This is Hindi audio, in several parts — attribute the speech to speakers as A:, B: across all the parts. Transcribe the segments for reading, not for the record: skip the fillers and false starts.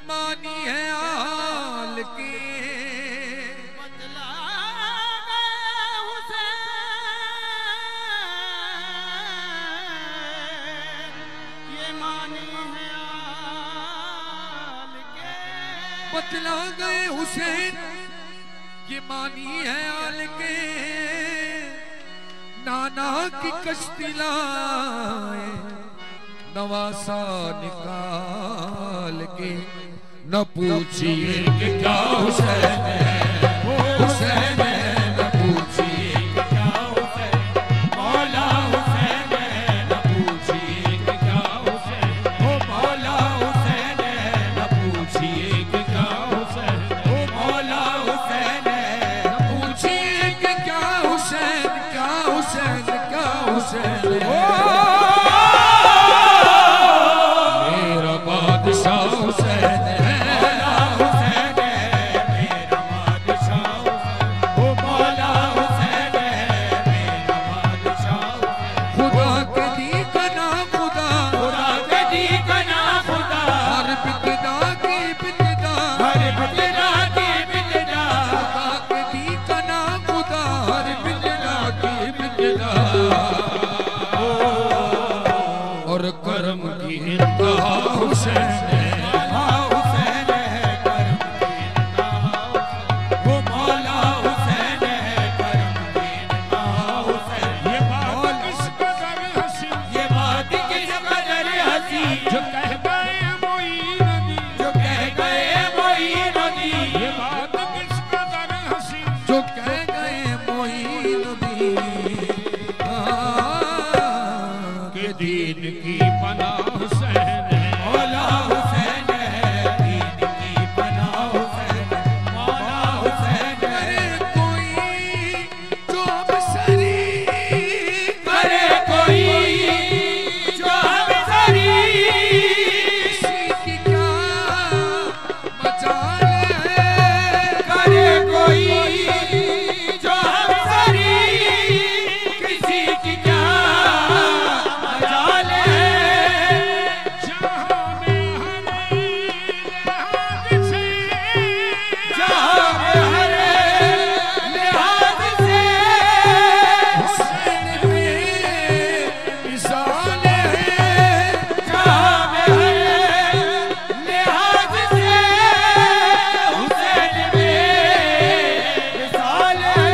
A: मानी है आल के बतला गए हुसैन ये मानी है आल के नाना की कश्ती लाए नवासा निकाल के न पूछिए कि क्या हुसैन है हुसैन है न पूछिए कि क्या हुसैन मौला हुसैन है न पूछिए कि क्या हुसैन ओ मौला हुसैन है न पूछिए कि क्या हुसैन ओ मौला हुसैन है न पूछिए कि क्या हुसैन क्या हुसैन क्या हुसैन मेरा बादशाह हुसैन है मौला हुसैन है मेरा बादशाह ओ मौला हुसैन है मेरा बादशाह खुदा के दी कना खुदा खुदा के दी कना खुदा हर बितदा की बितदा हर बितदा की बितदा खुदा के दी कना खुदा हर बितदा की बितदा और करम की इंतहा हुसैन है हुसैन है करम की इंतहा वो मौला हुसैन है करम की इंतहा हुसैन ये बात किस कदर हंसी ये बात किस कदर हंसी जो कह गए मोईन दी जो कह गए मोईन दी ये बात किस कदर हंसी जो कह गए मोईन दी के दीन की पनाह हुसैन है मौला हुसैन है दीन की पनाह हुसैन मौला हुसैन करे कोई जो हमसरी करे कोई जो हमसरी किसी की क्या मजाल है करे कोई जो हमसरी किसी की क्या मजाल है जहां में हरे लिहाज से जहां में हरे लिहाज से हुसैन में मिसाल है जहां में हरे लिहाज से हुसैन में मिसाल है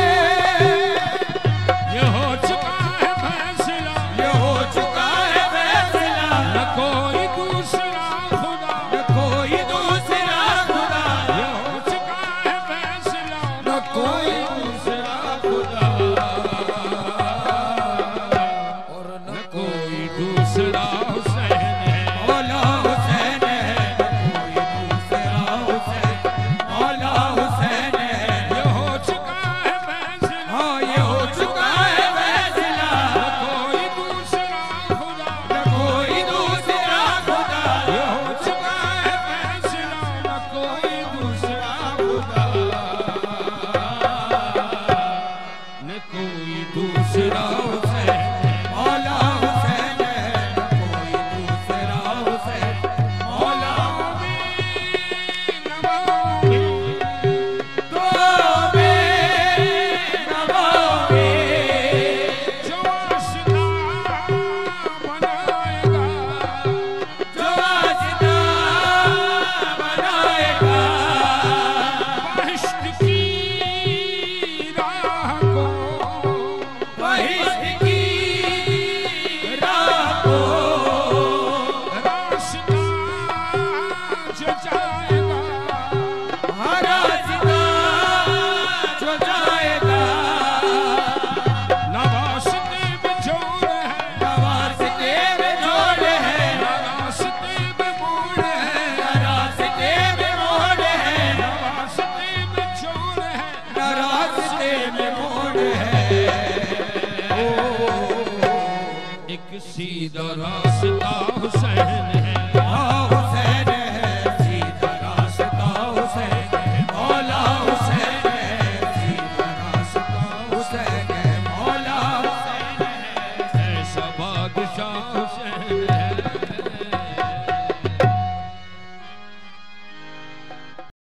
A: ये हो चुका है फैसला ये हो चुका है फैसला न कोई दूसरा खुदा न कोई दूसरा खुदा ये हो चुका है फैसला न कोई दूसरा खुदा और न कोई दूसरा हुसैन है मौला हुसैन है न कोई दूसरा हुसैन मौला हुसैन है ये हो चुका है फैसला हाँ ये हो चुका है फैसला न कोई दूसरा खुदा न कोई दूसरा खुदा ये हो चुका है फैसला न कोई दूसरा खुदा न कोई दूसरा हुसैन मौला हुसैन है न कोई दूसरा हुसैन मौला नवाबी दो नवाबी जो आशिना बनाएगा जो आशिना बनाएगा बहिश्त की राह को बहिश्त की राह को रास्ता जो जाएगा रास्ता जो जाएगा नवास्ते में जोड़ है नवास्ते में जोड़ है रास्ते में मोड़ है रास्ते में मोड़ है नवास्ते में जोड़ है रास्ते में मोड़ है एक सीधा रास्ता